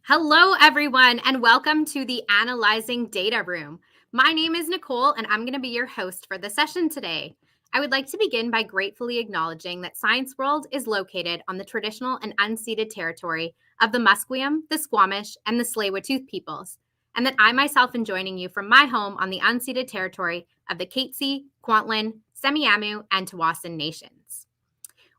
Hello, everyone, and welcome to the Analyzing Data Room. My name is Nicole, and I'm going to be your host for the session today. I would like to begin by gratefully acknowledging that Science World is located on the traditional and unceded territory of the Musqueam, the Squamish, and the Tsleil-Waututh peoples, and that I myself am joining you from my home on the unceded territory of the Katzie, Kwantlen, Semiahmoo, and Tawasin nations.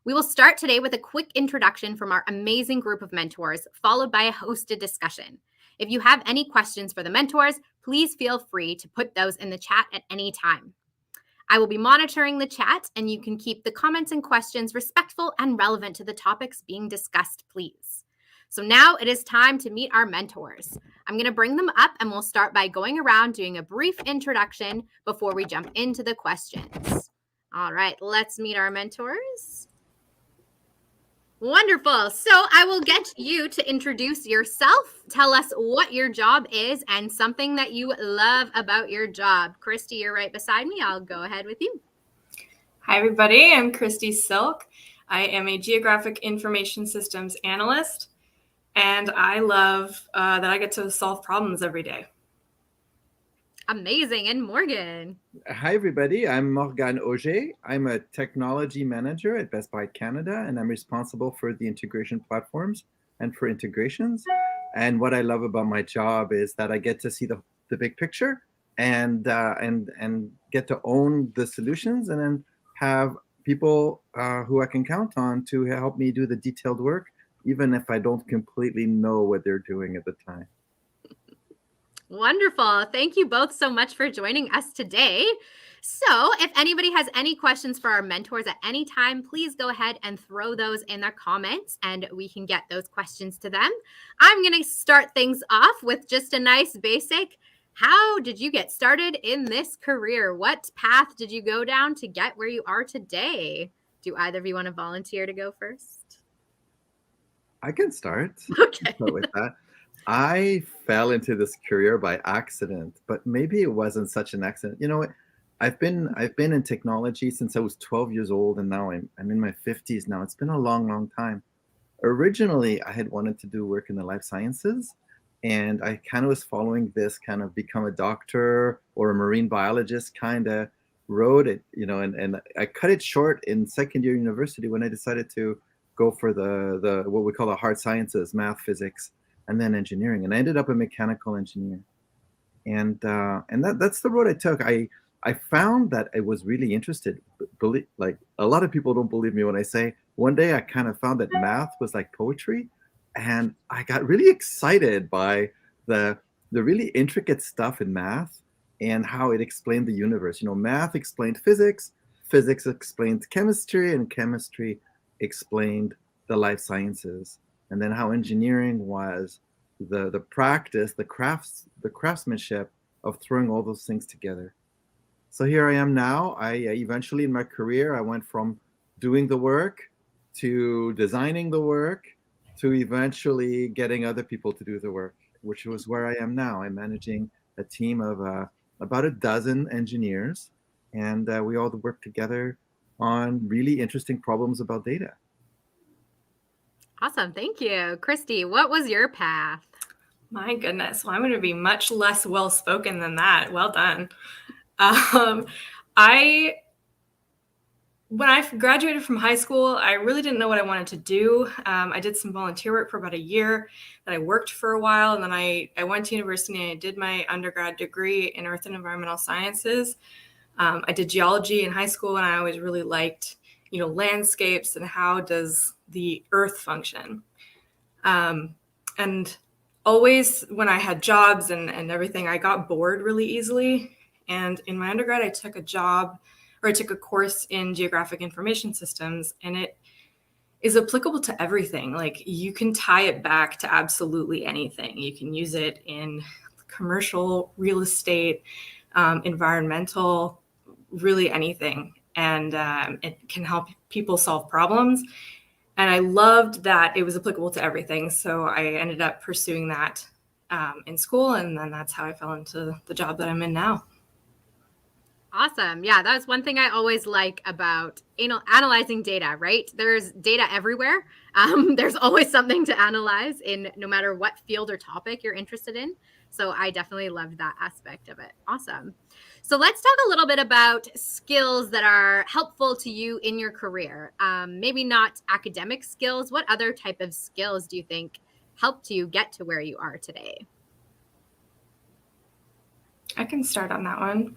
We will start today with a quick introduction from our amazing group of mentors, followed by a hosted discussion. If you have any questions for the mentors, please feel free to put those in the chat at any time. I will be monitoring the chat, and you can keep the comments and questions respectful and relevant to the topics being discussed, please. So now it is time to meet our mentors. I'm going to bring them up, and we'll start by going around doing a brief introduction before we jump into the questions. All right, let's meet our mentors. Wonderful. So I will get you to introduce yourself. Tell us what your job is and something that you love about your job. Christy, you're right beside me. I'll go ahead with you. Hi, everybody. I'm Christy Silk. I am a Geographic Information Systems Analyst, and I love that I get to solve problems every day. Amazing. And Morgan. Hi, everybody. I'm Morgan Auger. I'm a technology manager at Best Buy Canada, and I'm responsible for the integration platforms and for integrations. And what I love about my job is that I get to see the big picture and get to own the solutions, and then have people who I can count on to help me do the detailed work, even if I don't completely know what they're doing at the time. Wonderful. Thank you both so much for joining us today. So if anybody has any questions for our mentors at any time, please go ahead and throw those in the comments and we can get those questions to them. I'm going to start things off with just a nice basic. How did you get started in this career? What path did you go down to get where you are today? Do either of you want to volunteer to go first? I can start. Okay. Start with that. I fell into this career by accident, but maybe it wasn't such an accident. You know what? I've been in technology since I was 12 years old, and now I'm in my 50s now. It's been a long, long time. Originally, I had wanted to do work in the life sciences, and I kind of was following this kind of become a doctor or a marine biologist kind of road, and I cut it short in second year university when I decided to go for the what we call the hard sciences, math, physics, and then engineering, and I ended up a mechanical engineer, and that's the road I took. I found that I was really interested. Like a lot of people don't believe me when I say one day I kind of found that math was like poetry, and I got really excited by the really intricate stuff in math and how it explained the universe. Math explained physics, physics explained chemistry, and chemistry explained the life sciences. And then how engineering was the practice, the craftsmanship of throwing all those things together. So here I am now. I eventually in my career, I went from doing the work to designing the work to eventually getting other people to do the work, which was where I am now. I'm managing a team of about a dozen engineers, and we all work together on really interesting problems about data. Awesome. Thank you. Christy, what was your path? My goodness. Well, I'm going to be much less well-spoken than that. Well done. When I graduated from high school, I really didn't know what I wanted to do. I did some volunteer work for about a year, then I worked for a while, and then I went to university and I did my undergrad degree in Earth and Environmental Sciences. I did geology in high school, and I always really liked, landscapes and how does the earth function. And always when I had jobs and everything, I got bored really easily. And in my undergrad, I took a course in Geographic Information Systems, and it is applicable to everything. Like, you can tie it back to absolutely anything. You can use it in commercial, real estate, environmental, really anything. And it can help people solve problems. And I loved that it was applicable to everything. So I ended up pursuing that in school, and then that's how I fell into the job that I'm in now. Awesome. Yeah, that's one thing I always like about analyzing data, right? There's data everywhere. There's always something to analyze in no matter what field or topic you're interested in. So I definitely love that aspect of it. Awesome. So let's talk a little bit about skills that are helpful to you in your career. Maybe not academic skills. What other type of skills do you think helped you get to where you are today? I can start on that one.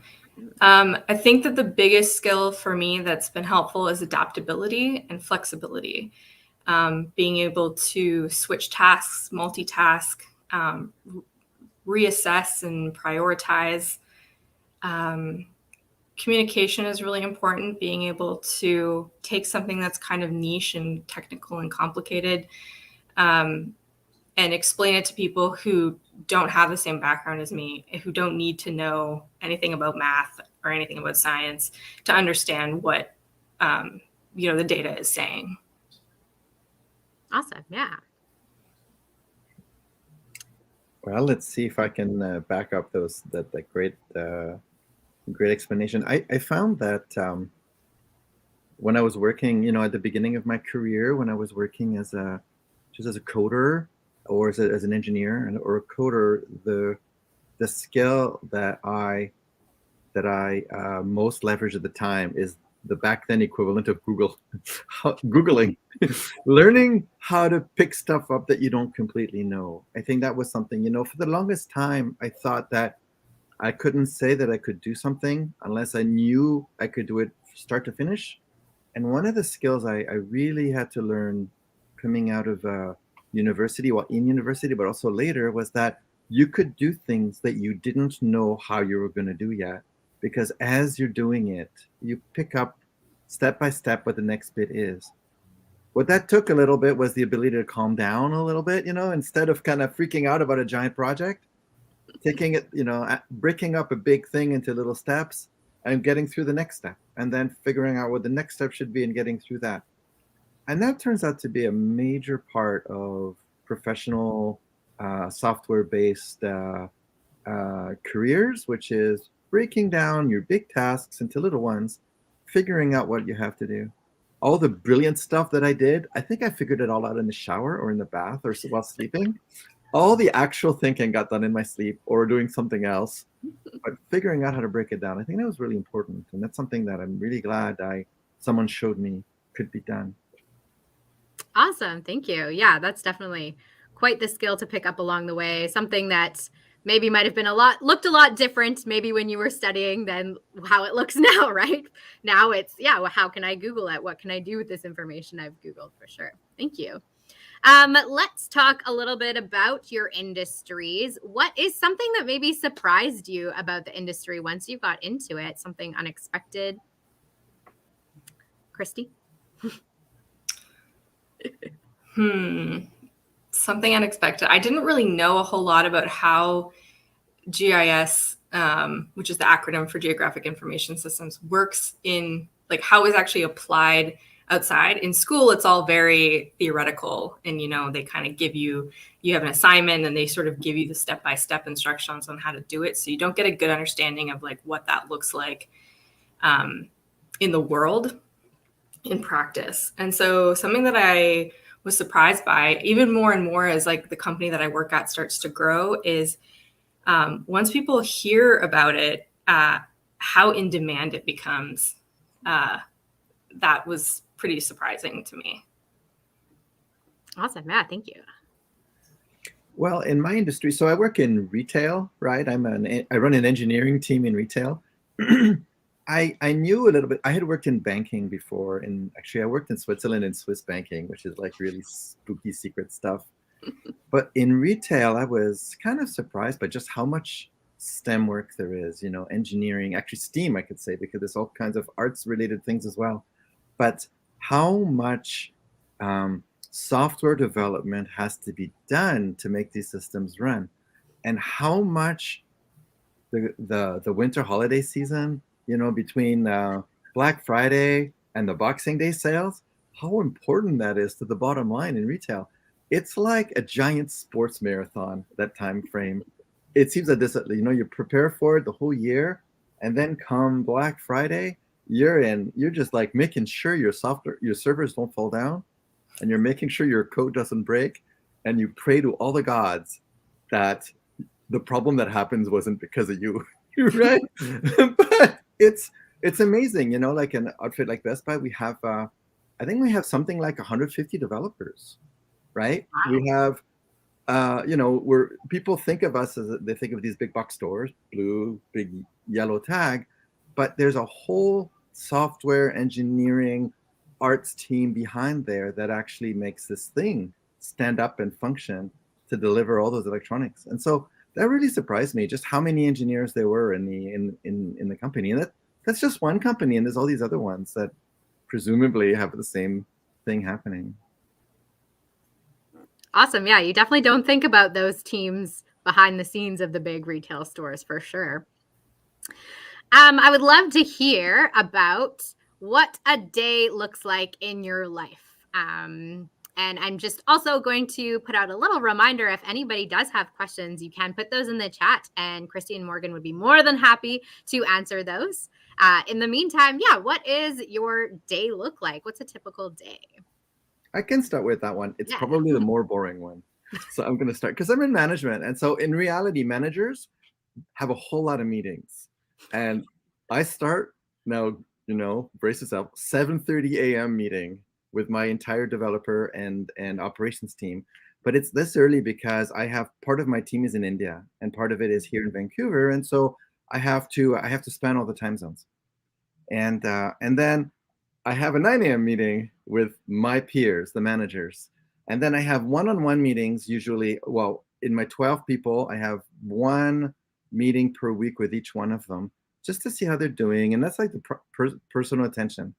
I think that the biggest skill for me that's been helpful is adaptability and flexibility. Being able to switch tasks, multitask, reassess and prioritize. Communication is really important. Being able to take something that's kind of niche and technical and complicated, and explain it to people who don't have the same background as me, who don't need to know anything about math or anything about science to understand what the data is saying. Awesome. Yeah. Well, let's see if I can back up that great explanation. I found that when I was working, at the beginning of my career, when I was working as a coder or as an engineer or a coder, the skill that I most leverage at the time is the back then equivalent of Googling, learning how to pick stuff up that you don't completely know. I think that was something, for the longest time, I thought that I couldn't say that I could do something unless I knew I could do it start to finish. And one of the skills I really had to learn coming out of university, in university, but also later, was that you could do things that you didn't know how you were going to do yet. Because as you're doing it, you pick up step by step what the next bit is. What that took a little bit was the ability to calm down a little bit, instead of kind of freaking out about a giant project, taking it, breaking up a big thing into little steps and getting through the next step, and then figuring out what the next step should be and getting through that. And that turns out to be a major part of professional software-based careers, which is breaking down your big tasks into little ones, figuring out what you have to do. All the brilliant stuff that I did, I think I figured it all out in the shower or in the bath or while sleeping. All the actual thinking got done in my sleep or doing something else. But figuring out how to break it down, I think that was really important. And that's something that I'm really glad someone showed me could be done. Awesome. Thank you. Yeah, that's definitely quite the skill to pick up along the way. Something that maybe might have been looked a lot different maybe when you were studying than how it looks now, right? Now it's, yeah, well, how can I Google it? What can I do with this information I've Googled? For sure. Thank you. Let's talk a little bit about your industries. What is something that maybe surprised you about the industry once you got into it? Something unexpected? Christy? Something unexpected. I didn't really know a whole lot about how GIS, which is the acronym for Geographic Information Systems, works in, like, how it's actually applied outside. In school, it's all very theoretical, and they kind of give you have an assignment and they sort of give you the step-by-step instructions on how to do it, so you don't get a good understanding of like what that looks like in the world in practice. And so something that I was surprised by even more and more as like the company that I work at starts to grow is once people hear about it, how in demand it becomes. That was pretty surprising to me. Awesome. Yeah, thank you. Well, in my industry, so I work in retail, right? I run an engineering team in retail. I knew a little bit. I had worked in banking before, and actually I worked in Switzerland in Swiss banking, which is like really spooky secret stuff. But in retail, I was kind of surprised by just how much STEM work there is, engineering, actually STEAM, I could say, because there's all kinds of arts related things as well. But how much software development has to be done to make these systems run, and how much the winter holiday season, between Black Friday and the Boxing Day sales, how important that is to the bottom line in retail. It's like a giant sports marathon, that time frame. It seems that this, you prepare for it the whole year, And then come Black Friday, you're just like making sure your servers don't fall down, and you're making sure your code doesn't break, and you pray to all the gods that the problem that happens wasn't because of you. Right? But it's amazing, like an outfit like Best Buy, we have I think we have something like 150 developers, right? Wow. We have where people think of us as they think of these big box stores, blue, big yellow tag, but there's a whole software engineering arts team behind there that actually makes this thing stand up and function to deliver all those electronics. And so that really surprised me, just how many engineers there were in the company. And that's just one company, and there's all these other ones that presumably have the same thing happening. Awesome. Yeah, you definitely don't think about those teams behind the scenes of the big retail stores for sure. I would love to hear about what a day looks like in your life. And I'm just also going to put out a little reminder, if anybody does have questions, you can put those in the chat, and Christy and Morgan would be more than happy to answer those. In the meantime, yeah, what is your day look like? What's a typical day? I can start with that one. It's Yeah. probably the more boring one. So I'm going to start because I'm in management. And so in reality, managers have a whole lot of meetings. And I start now, brace yourself, 7:30 a.m. meeting with my entire developer and operations team. But it's this early because I have part of my team is in India and part of it is here in Vancouver. And so I have to span all the time zones. And then I have a 9 a.m. meeting with my peers, the managers. And then I have one-on-one meetings usually. Well, in my 12 people, I have one meeting per week with each one of them just to see how they're doing. And that's like the personal attention.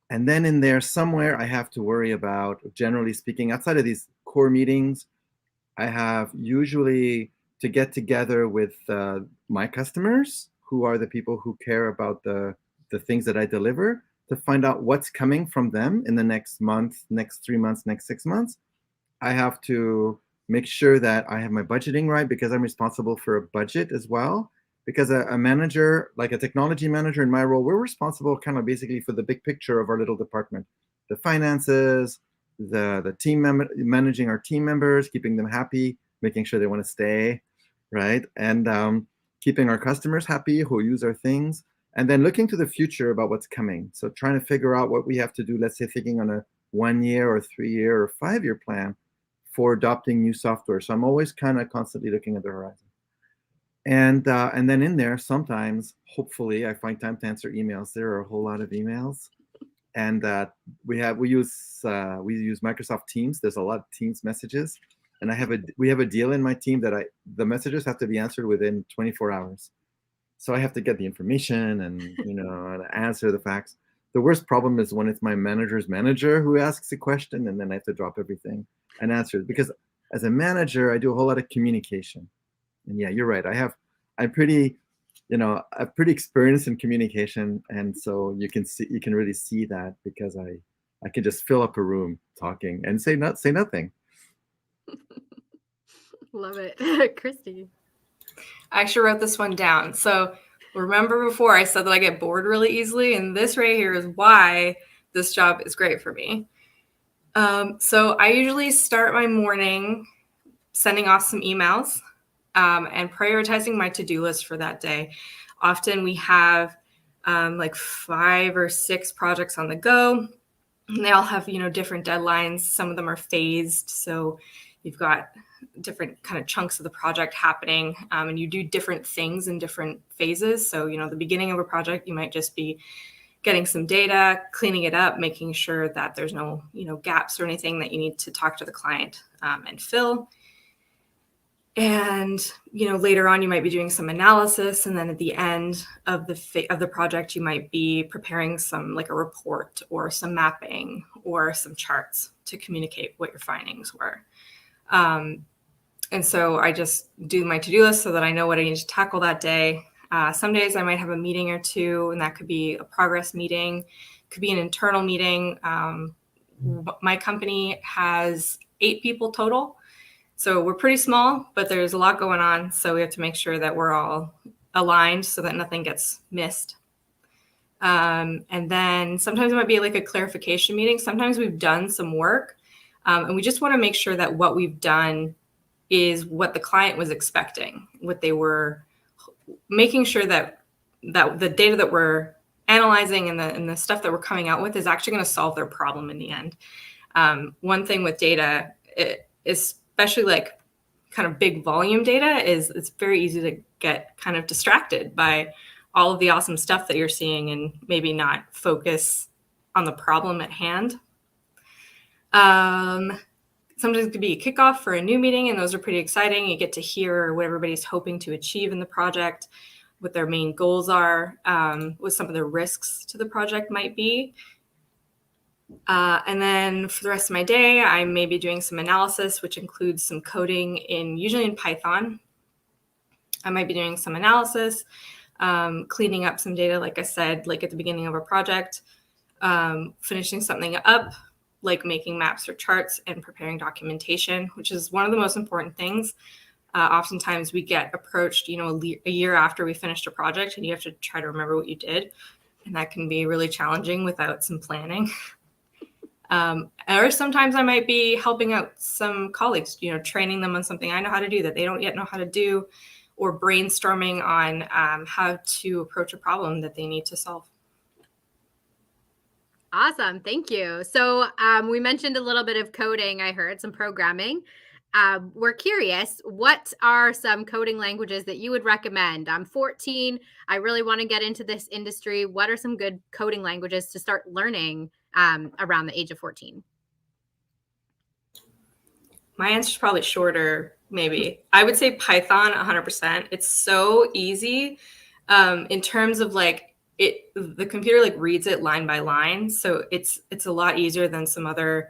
And then in there somewhere, I have to worry about, generally speaking, outside of these core meetings, I have usually to get together with my customers, who are the people who care about the things that I deliver, to find out what's coming from them in the next month, next 3 months, next 6 months. I have to make sure that I have my budgeting right because I'm responsible for a budget as well. Because a manager, like a technology manager in my role, we're responsible kind of basically for the big picture of our little department, the finances, the team managing our team members, keeping them happy, making sure they want to stay, right? And keeping our customers happy who use our things, and then looking to the future about what's coming. So trying to figure out what we have to do, let's say thinking on a 1 year or 3 year or 5 year plan for adopting new software. So I'm always kind of constantly looking at the horizon. And then in there, sometimes, hopefully, I find time to answer emails. There are a whole lot of emails, and we use Microsoft Teams. There's a lot of Teams messages, and we have a deal in my team that the messages have to be answered within 24 hours. So I have to get the information and and answer the facts. The worst problem is when it's my manager's manager who asks a question, and then I have to drop everything and answer it, because as a manager, I do a whole lot of communication. And yeah, you're right. I'm pretty experienced in communication, and so you can really see that because I can just fill up a room talking and say nothing. Love it. Christy. I actually wrote this one down. So remember before I said that I get bored really easily, and this right here is why this job is great for me. So I usually start my morning sending off some emails and prioritizing my to-do list for that day. Often we have like 5 or 6 projects on the go, and they all have different deadlines. Some of them are phased, so you've got different kind of chunks of the project happening, and you do different things in different phases. So the beginning of a project, you might just be getting some data, cleaning it up, making sure that there's no gaps or anything that you need to talk to the client and fill. And later on, you might be doing some analysis, and then at the end of the project, you might be preparing some, like a report or some mapping or some charts to communicate what your findings were. And so I just do my to-do list so that I know what I need to tackle that day. Some days I might have a meeting or two, and that could be a progress meeting, could be an internal meeting. My company has 8 people total. So we're pretty small, but there's a lot going on. So we have to make sure that we're all aligned so that nothing gets missed. And then sometimes it might be like a clarification meeting. Sometimes we've done some work and we just want to make sure that what we've done is what the client was expecting, what they were making sure that the data that we're analyzing and the stuff that we're coming out with is actually going to solve their problem in the end. One thing with data, especially like kind of big volume data, is it's very easy to get kind of distracted by all of the awesome stuff that you're seeing and maybe not focus on the problem at hand. Sometimes it could be a kickoff for a new meeting, and those are pretty exciting. You get to hear what everybody's hoping to achieve in the project, what their main goals are, what some of the risks to the project might be. And then for the rest of my day, I may be doing some analysis, which includes some coding usually in Python. I might be doing some analysis, cleaning up some data, like I said, like at the beginning of a project, finishing something up, like making maps or charts and preparing documentation, which is one of the most important things. Oftentimes we get approached, a year after we finished a project, and you have to try to remember what you did. And that can be really challenging without some planning. Or sometimes I might be helping out some colleagues, training them on something I know how to do that they don't yet know how to do, or brainstorming on how to approach a problem that they need to solve. Awesome. Thank you. So we mentioned a little bit of coding. I heard some programming. We're curious, what are some coding languages that you would recommend? I'm 14. I really want to get into this industry. What are some good coding languages to start learning around the age of 14? My answer is probably shorter, maybe. I would say Python 100%. It's so easy in terms of the computer reads it line by line. So it's a lot easier than some other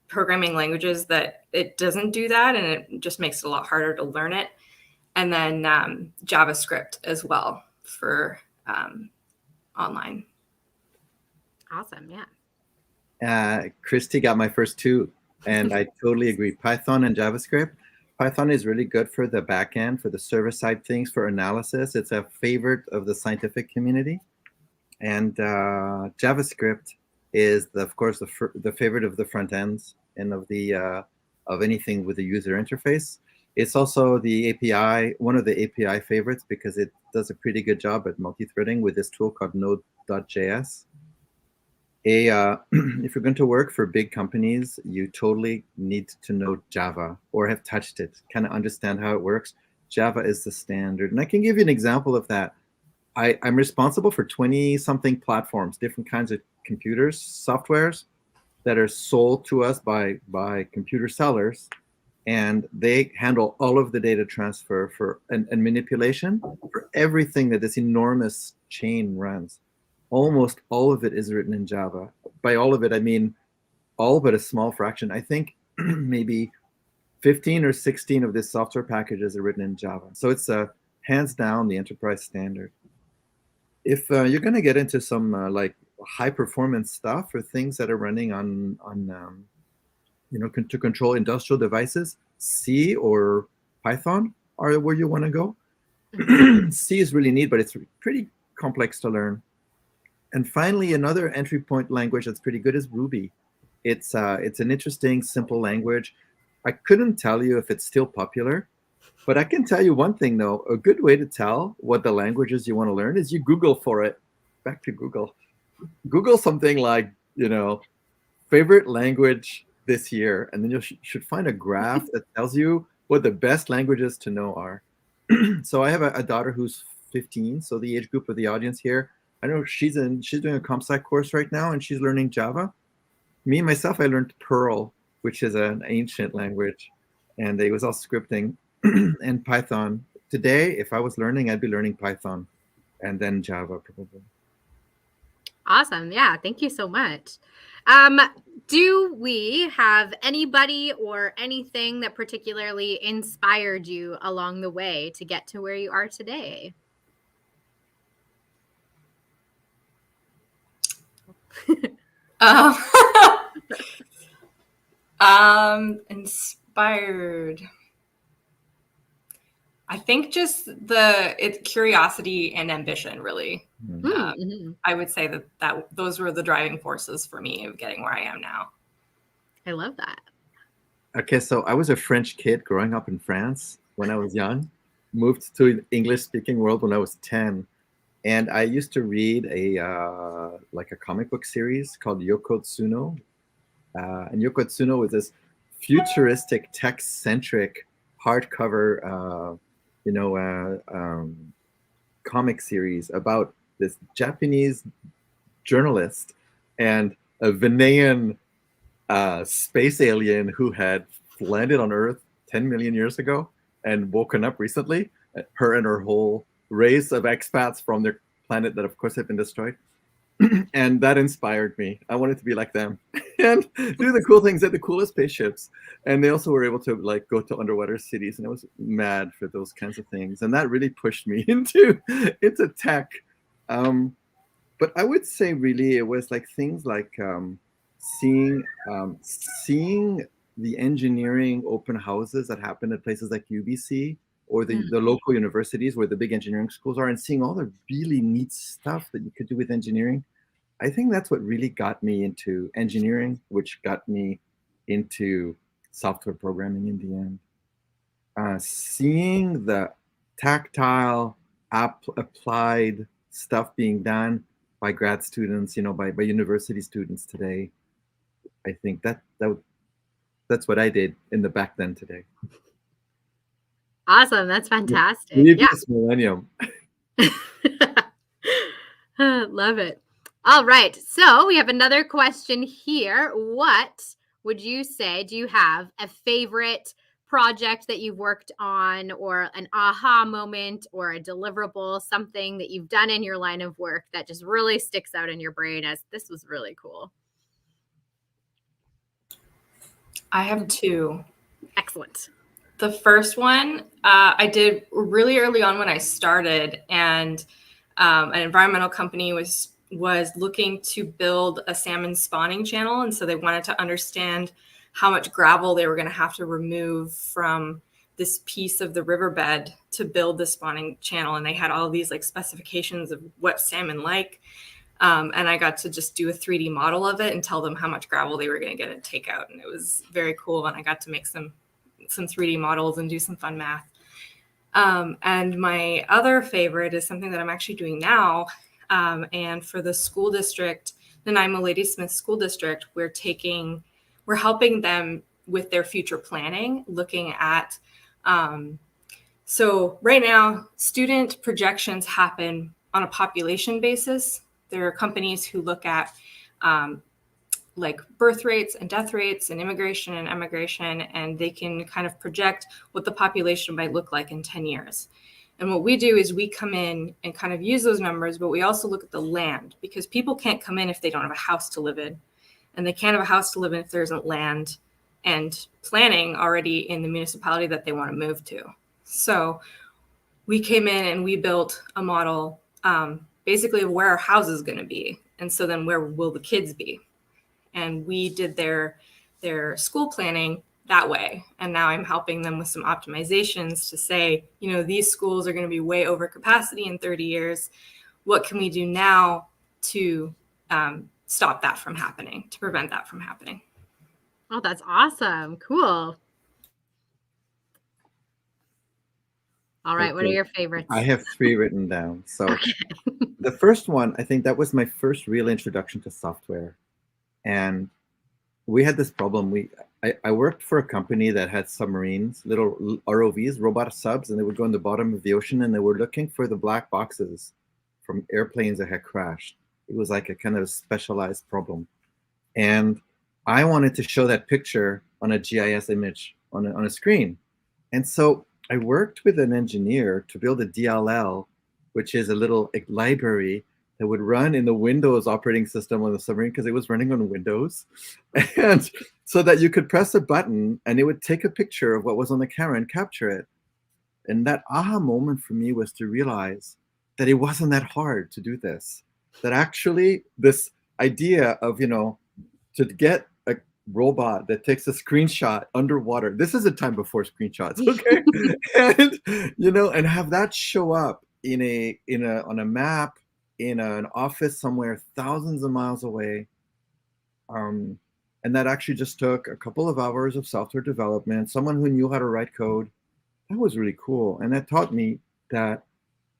programming languages that it doesn't do that. And it just makes it a lot harder to learn it. And then JavaScript as well for online. Awesome. Yeah. Christy got my first two, and I totally agree. Python and JavaScript. Python is really good for the back end, for the server side things, for analysis. It's a favorite of the scientific community. And JavaScript is, of course, the favorite of the front ends and of anything with a user interface. It's also the API, one of the API favorites, because it does a pretty good job at multi-threading with this tool called Node.js. If you're going to work for big companies, you totally need to know Java or have touched it, kind of understand how it works. Java is the standard. And I can give you an example of that. I'm responsible for 20-something platforms, different kinds of computers, softwares that are sold to us by computer sellers. And they handle all of the data transfer and manipulation for everything that this enormous chain runs. Almost all of it is written in Java. By all of it, I mean all but a small fraction. I think maybe 15 or 16 of this software packages are written in Java. So it's hands down the enterprise standard. If you're going to get into some high performance stuff or things that are running on to control industrial devices, C or Python are where you want to go. C is really neat, but it's pretty complex to learn. And finally, another entry point language that's pretty good is Ruby. It's an interesting, simple language. I couldn't tell you if it's still popular, but I can tell you one thing, though. A good way to tell what the languages you want to learn is you Google for it. Back to Google. Google something like, favorite language this year, and then you should find a graph that tells you what the best languages to know are. So I have a daughter who's 15, so the age group of the audience here, I know she's doing a ComSci course right now, and she's learning Java. Me, myself, I learned Perl, which is an ancient language, and it was all scripting, and Python. Today, if I was learning, I'd be learning Python, and then Java probably. Awesome. Yeah. Thank you so much. Do we have anybody or anything that particularly inspired you along the way to get to where you are today? Inspired. I think just it's curiosity and ambition, really. I would say that those were the driving forces for me of getting where I am now. I love that. Okay, so I was a French kid growing up in France when I was young, moved to an English-speaking world when I was 10, and I used to read like a comic book series called Yoko Tsuno. And Yoko Tsuno was this futuristic, tech-centric hardcover, comic series about this Japanese journalist and a Venean space alien who had landed on Earth 10 million years ago and woken up recently. Her and her whole race of expats from their planet that, of course, had been destroyed. And that inspired me. I wanted to be like them and do the cool things. They had the coolest spaceships, and they also were able to like go to underwater cities. And I was mad for those kinds of things, and that really pushed me into tech. But I would say really it was like things like seeing the engineering open houses that happen at places like UBC or the local universities where the big engineering schools are, and seeing all the really neat stuff that you could do with engineering. I think that's what really got me into engineering, which got me into software programming in the end. Seeing the tactile applied stuff being done by grad students, by university students today, I think that's what I did in the back then today. Awesome. That's fantastic. Previous millennium. Love it. All right. So we have another question here. What would you say? Do you have a favorite project that you've worked on, or an aha moment, or a deliverable, something that you've done in your line of work that just really sticks out in your brain as this was really cool? I have two. Excellent. The first one I did really early on when I started, and an environmental company was looking to build a salmon spawning channel. And so they wanted to understand how much gravel they were going to have to remove from this piece of the riverbed to build the spawning channel. And they had all these like specifications of what salmon like. And I got to just do a 3D model of it and tell them how much gravel they were going to get and take out. And it was very cool. And I got to make some 3D models and do some fun math. And my other favorite is something that I'm actually doing now. And for the school district, the Nanaimo Ladysmith School District, we're helping them with their future planning, looking at, so right now, student projections happen on a population basis. There are companies who look at like birth rates and death rates and immigration and emigration, and they can kind of project what the population might look like in 10 years. And what we do is we come in and kind of use those numbers, but we also look at the land, because people can't come in if they don't have a house to live in. And they can't have a house to live in if there isn't land and planning already in the municipality that they want to move to. So we came in and we built a model basically of where our house is going to be. And so then where will the kids be? And we did their school planning that way. And now I'm helping them with some optimizations to say, these schools are going to be way over capacity in 30 years. What can we do now to stop that from happening, to prevent that from happening? Oh, that's awesome. Cool. All right. Okay. What are your favorites? I have 3 written down. So the first one, I think that was my first real introduction to software. And we had this problem. I worked for a company that had submarines, little ROVs, robot subs, and they would go in the bottom of the ocean, and they were looking for the black boxes from airplanes that had crashed. It was like a kind of specialized problem. And I wanted to show that picture on a GIS image on a screen. And so I worked with an engineer to build a DLL, which is a little library that would run in the Windows operating system on the submarine, because it was running on Windows. And so that you could press a button and it would take a picture of what was on the camera and capture it. And that aha moment for me was to realize that it wasn't that hard to do this. That actually this idea of, to get robot that takes a screenshot underwater. This is a time before screenshots, okay? And have that show up on a map in an office somewhere thousands of miles away. And that actually just took a couple of hours of software development, someone who knew how to write code. That was really cool. And that taught me that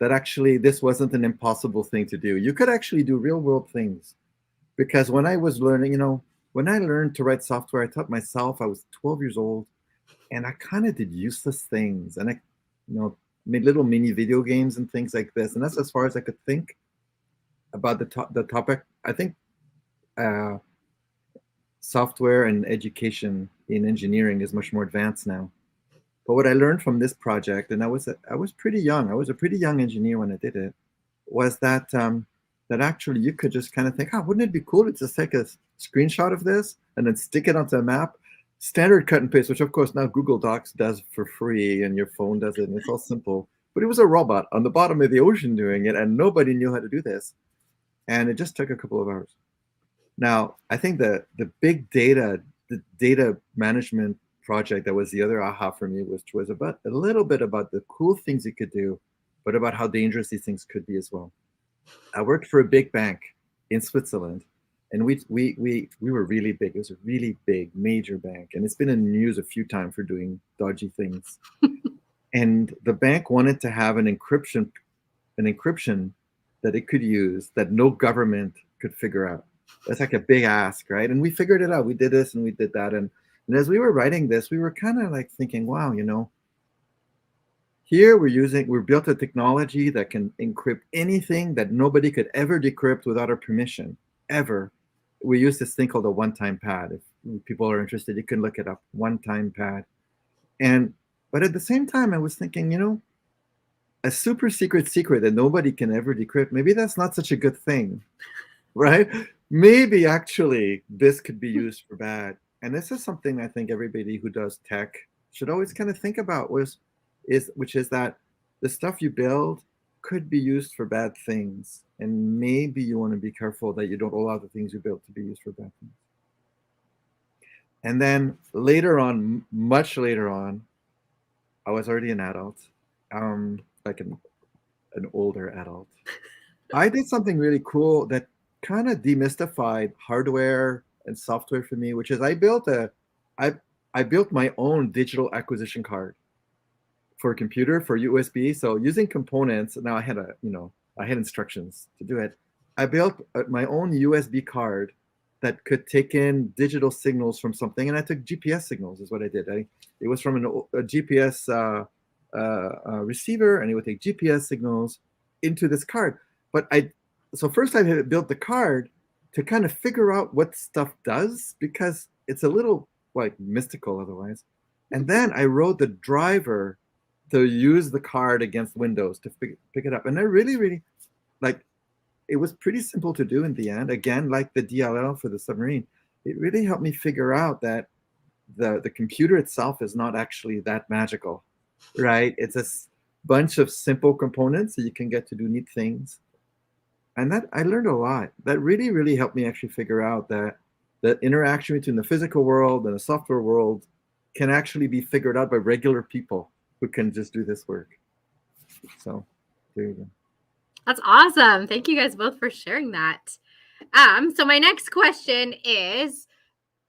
actually this wasn't an impossible thing to do. You could actually do real world things. Because when I was learning, when I learned to write software, I taught myself. I was 12 years old, and I kind of did useless things. And I, made little mini video games and things like this. And that's as far as I could think about the topic. I think software and education in engineering is much more advanced now. But what I learned from this project, and I was pretty young. I was a pretty young engineer when I did it, was that that actually you could just kind of think, wouldn't it be cool to just take a screenshot of this and then stick it onto a map? Standard cut and paste, which of course now Google Docs does for free and your phone does it, and it's all simple. But it was a robot on the bottom of the ocean doing it, and nobody knew how to do this. And it just took a couple of hours. Now, I think the big data, the data management project that was the other aha for me, which was about a little bit about the cool things you could do, but about how dangerous these things could be as well. I worked for a big bank in Switzerland, and we were really big. It was a really big, major bank, and it's been in the news a few times for doing dodgy things. And the bank wanted to have an encryption that it could use that no government could figure out. That's like a big ask, right? And we figured it out. We did this and we did that, and as we were writing this, we were kind of like thinking, wow, here we built a technology that can encrypt anything that nobody could ever decrypt without our permission, ever. We use this thing called a one-time pad. If people are interested, you can look it up, one-time pad. But at the same time, I was thinking, a super secret that nobody can ever decrypt, maybe that's not such a good thing, right? Maybe actually this could be used for bad. And this is something I think everybody who does tech should always kind of think about, which is that the stuff you build could be used for bad things. And maybe you want to be careful that you don't allow the things you built to be used for bad things. And then later on, much later on, I was already an adult, like an older adult. I did something really cool that kind of demystified hardware and software for me, which is I built my own digital acquisition card for a computer, for USB. So using components, now I had instructions to do it. I built my own USB card that could take in digital signals from something, and I took GPS signals is what I did. It was from a GPS receiver, and it would take GPS signals into this card. So first I had built the card to kind of figure out what stuff does, because it's a little like mystical otherwise. And then I wrote the driver to use the card against Windows to pick it up. And I really, it was pretty simple to do in the end. Again, like the DLL for the submarine, it really helped me figure out that the computer itself is not actually that magical, right? It's a bunch of simple components that you can get to do neat things. And that I learned a lot. That really helped me actually figure out that interaction between the physical world and the software world can actually be figured out by regular people who can just do this work. So there you go. That's awesome. Thank you guys both for sharing that. So my next question is,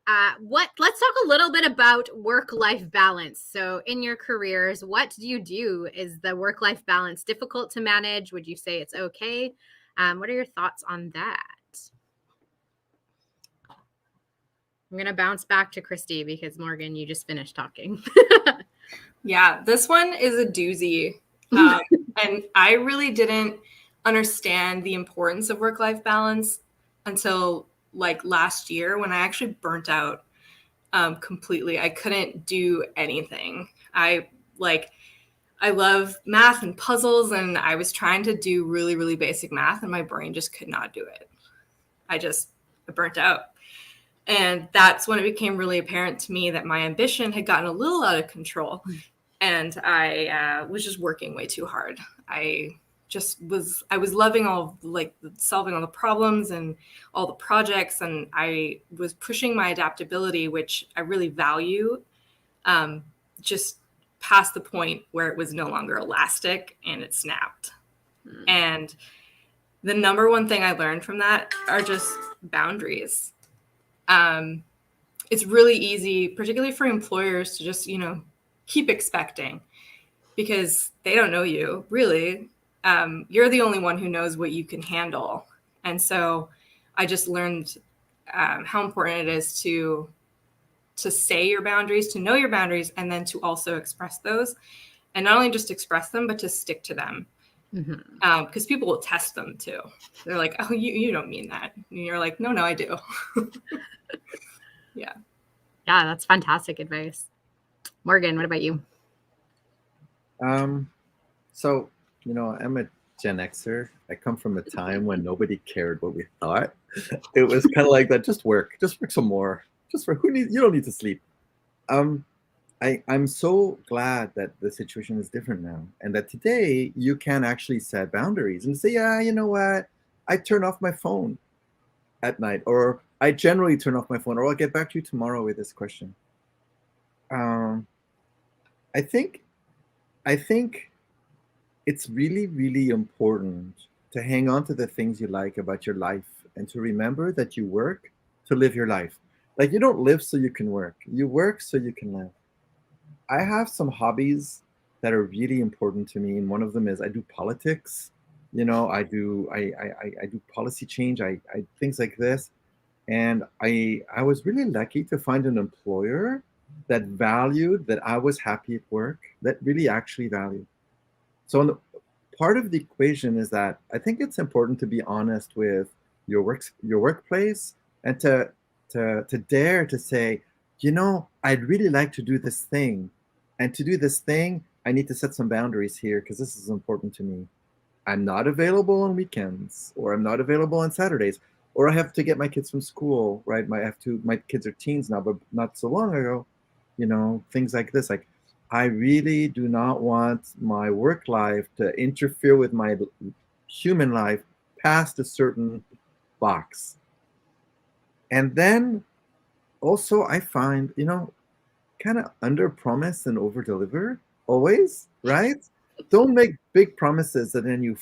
let's talk a little bit about work-life balance. So in your careers, what do you do? Is the work-life balance difficult to manage? Would you say it's okay? What are your thoughts on that? I'm going to bounce back to Christy because Morgan, you just finished talking. Yeah, this one is a doozy. And I really didn't understand the importance of work-life balance until like last year when I actually burnt out completely. I couldn't do anything. I love math and puzzles, and I was trying to do really basic math, and my brain just could not do it. I burnt out. And that's when it became really apparent to me that my ambition had gotten a little out of control, and I was just working way too hard. I I was loving all like solving all the problems and all the projects, and I was pushing my adaptability, which I really value, just past the point where it was no longer elastic and it snapped. And the number one thing I learned from that are just boundaries. It's really easy, particularly for employers, to just, keep expecting, because they don't know you really. You're the only one who knows what you can handle. And so I just learned how important it is to say your boundaries, to know your boundaries, and then to also express those. And not only just express them, but to stick to them. Because people will test them too. They're like, oh, you don't mean that. And you're like, no, I do. Yeah. Yeah, that's fantastic advice. Morgan, what about you? So, I'm a Gen Xer. I come from a time when nobody cared what we thought. It was kind of like that. Just work some more. You don't need to sleep. I'm so glad that the situation is different now, and that today you can actually set boundaries and say, yeah, you know what? I turn off my phone at night, or I generally turn off my phone, or I'll get back to you tomorrow with this question. I think it's really, really important to hang on to the things you like about your life, and to remember that you work to live your life. Like, you don't live so you can work. You work so you can live. I have some hobbies that are really important to me, and one of them is I do politics. I do policy change. I things like this, and I was really lucky to find an employer that valued that I was happy at work, that really actually valued. So part of the equation is that I think it's important to be honest with your workplace, and to dare to say, I'd really like to do this thing. And to do this thing, I need to set some boundaries here because this is important to me. I'm not available on weekends, or I'm not available on Saturdays, or I have to get my kids from school, right? My kids are teens now, but not so long ago, things like this. Like, I really do not want my work life to interfere with my human life past a certain box. And then also I find, kind of under promise and over deliver always, right? Don't make big promises that then you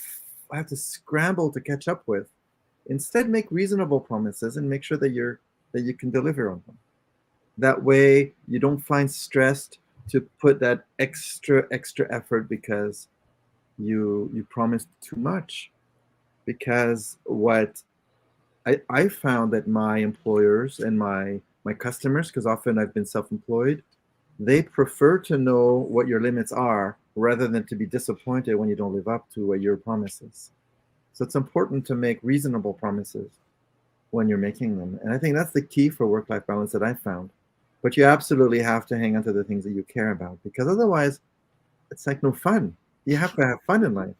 have to scramble to catch up with. Instead, make reasonable promises and make sure that you can deliver on them. That way you don't find stressed to put that extra effort because you promised too much. Because what I found that my employers and my customers, because often I've been self-employed, they prefer to know what your limits are rather than to be disappointed when you don't live up to your promises. So it's important to make reasonable promises when you're making them. And I think that's the key for work-life balance that I found. But you absolutely have to hang on to the things that you care about, because otherwise it's like no fun. You have to have fun in life.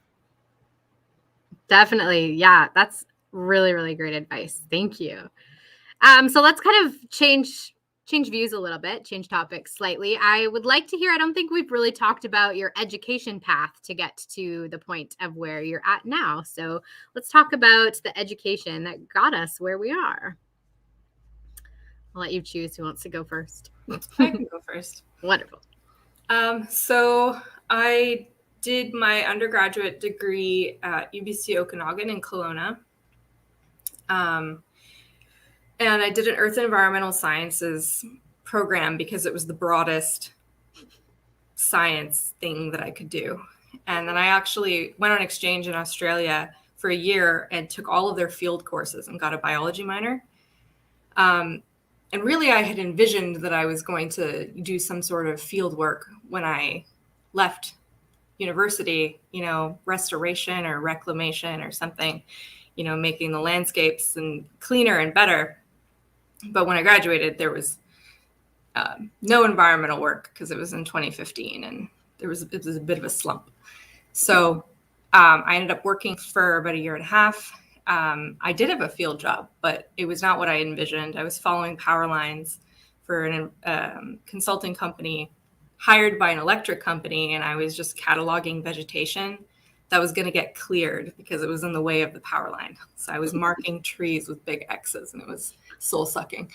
Definitely. Yeah, that's really, really great advice. Thank you. So let's kind of change views a little bit, change topics slightly. I would like to hear, I don't think we've really talked about your education path to get to the point of where you're at now. So let's talk about the education that got us where we are. I'll let you choose who wants to go first. I can go first. Wonderful. So I did my undergraduate degree at UBC Okanagan in Kelowna. And I did an Earth and Environmental Sciences program because it was the broadest science thing that I could do. And then I actually went on exchange in Australia for a year and took all of their field courses and got a biology minor. And really, I had envisioned that I was going to do some sort of field work when I left university, restoration or reclamation or something, making the landscapes and cleaner and better. But when I graduated, there was no environmental work because it was in 2015 and it was a bit of a slump. So I ended up working for about a year and a half. I did have a field job, but it was not what I envisioned. I was following power lines for an consulting company hired by an electric company, and I was just cataloging vegetation that was going to get cleared because it was in the way of the power line. So I was marking trees with big X's, and it was soul sucking.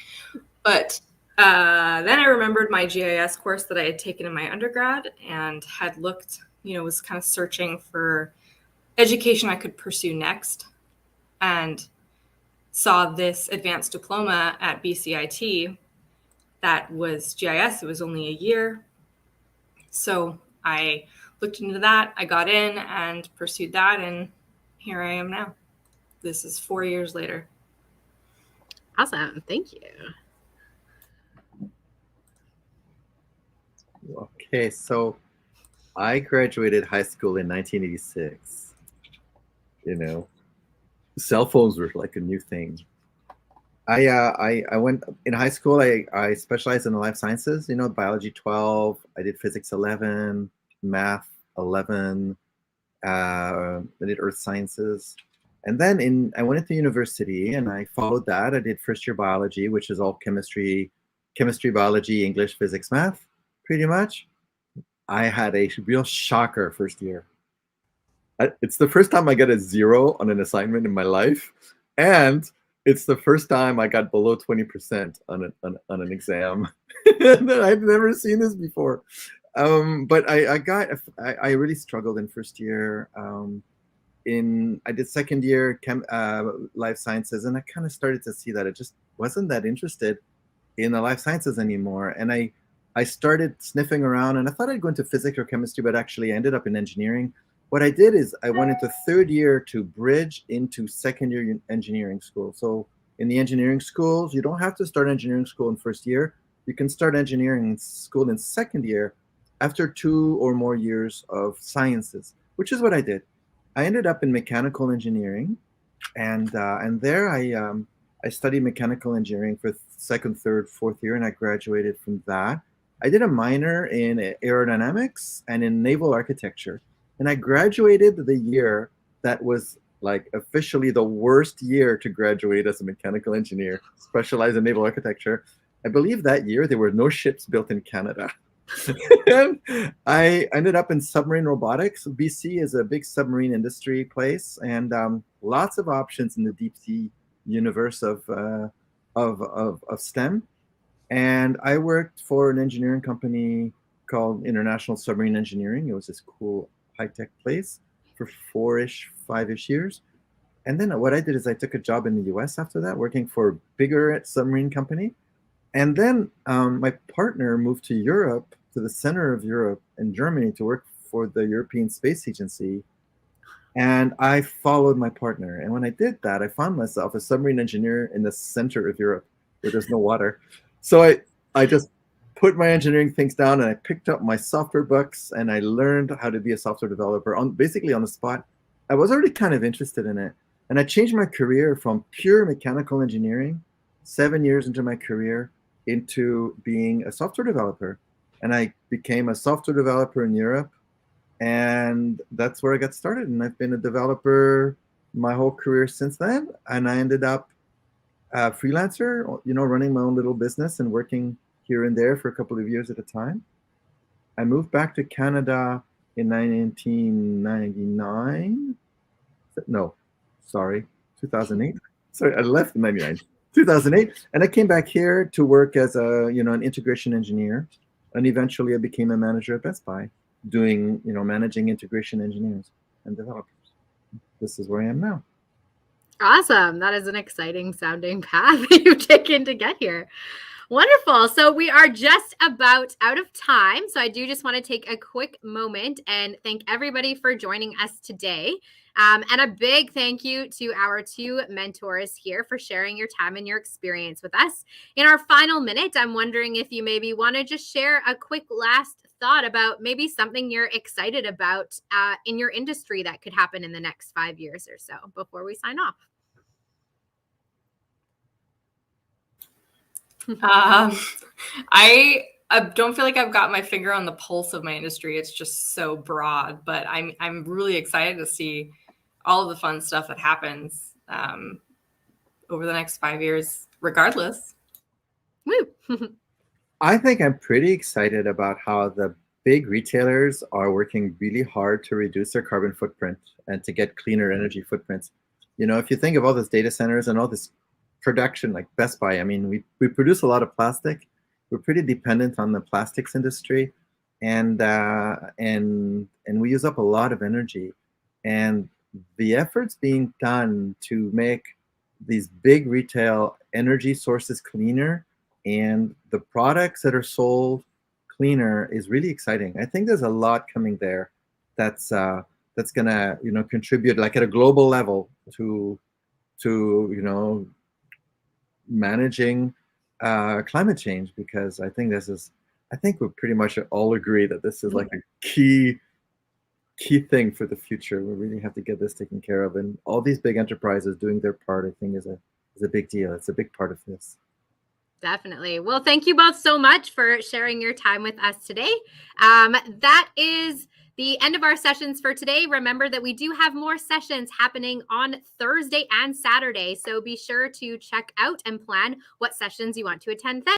But then I remembered my GIS course that I had taken in my undergrad and had looked, was kind of searching for education I could pursue next, and saw this advanced diploma at BCIT that was GIS. It was only a year. So I looked into that. I got in and pursued that, and here I am now. This is 4 years later. Awesome. Thank you. Okay, so I graduated high school in 1986. Cell phones were like a new thing. I went in high school. I specialized in the life sciences. Biology 12. I did physics 11, math 11. I did earth sciences, and then I went into university and I followed that. I did first year biology, which is all chemistry, biology, English, physics, math, pretty much. I had a real shocker first year. It's the first time I got a 0 on an assignment in my life, and it's the first time I got below 20% on an exam. I've never seen this before. But I really struggled in first year. I did second year life sciences, and I kind of started to see that I just wasn't that interested in the life sciences anymore. And I started sniffing around, and I thought I'd go into physics or chemistry, but actually I ended up in engineering. What I did is I went into third year to bridge into second year engineering school. So in the engineering schools, you don't have to start engineering school in first year. You can start engineering school in second year after 2 or more years of sciences, which is what I did. I ended up in mechanical engineering, and there I studied mechanical engineering for second, third, fourth year, and I graduated from that. I did a minor in aerodynamics and in naval architecture, and I graduated the year that was like officially the worst year to graduate as a mechanical engineer, specialized in naval architecture. I believe that year there were no ships built in Canada. And I ended up in submarine robotics. BC is a big submarine industry place, and lots of options in the deep sea universe of STEM. And I worked for an engineering company called International Submarine Engineering. It was this cool high-tech place for 5-ish years. And then what I did is I took a job in the US after that, working for a bigger submarine company. And then my partner moved to Europe, to the center of Europe in Germany, to work for the European Space Agency. And I followed my partner. And when I did that, I found myself a submarine engineer in the center of Europe where there's no water. So I just put my engineering things down, and I picked up my software books, and I learned how to be a software developer basically on the spot. I was already kind of interested in it. And I changed my career from pure mechanical engineering, 7 years into my career, into being a software developer. And I became a software developer in Europe. And that's where I got started. And I've been a developer my whole career since then. And I ended up a freelancer, running my own little business and working here and there for a couple of years at a time. I moved back to Canada in 1999. No, sorry, 2008. Sorry, I left in 99. 2008, and I came back here to work as an integration engineer, and eventually I became a manager at Best Buy, doing managing integration engineers and developers. This is where I am now. Awesome. That is an exciting sounding path that you've taken to get here. Wonderful. So we are just about out of time. So I do just want to take a quick moment and thank everybody for joining us today. And a big thank you to our 2 mentors here for sharing your time and your experience with us. In our final minute, I'm wondering if you maybe want to just share a quick last thought about maybe something you're excited about in your industry that could happen in the next 5 years or so before we sign off. I don't feel like I've got my finger on the pulse of my industry. It's just so broad, but I'm really excited to see all of the fun stuff that happens over the next 5 years, regardless. Woo! I think I'm pretty excited about how the big retailers are working really hard to reduce their carbon footprint and to get cleaner energy footprints. If you think of all these data centers and all this production, like Best Buy, I mean, we produce a lot of plastic. We're pretty dependent on the plastics industry, and we use up a lot of energy. And the efforts being done to make these big retail energy sources cleaner and the products that are sold cleaner is really exciting. I think there's a lot coming there that's gonna contribute like at a global level to managing climate change, because I think we pretty much all agree that this is like a key thing for the future. We really have to get this taken care of, and all these big enterprises doing their part, I think, is a big deal. It's a big part of this. Definitely. Well, thank you both so much for sharing your time with us today. That is the end of our sessions for today. Remember that we do have more sessions happening on Thursday and Saturday, so be sure to check out and plan what sessions you want to attend then.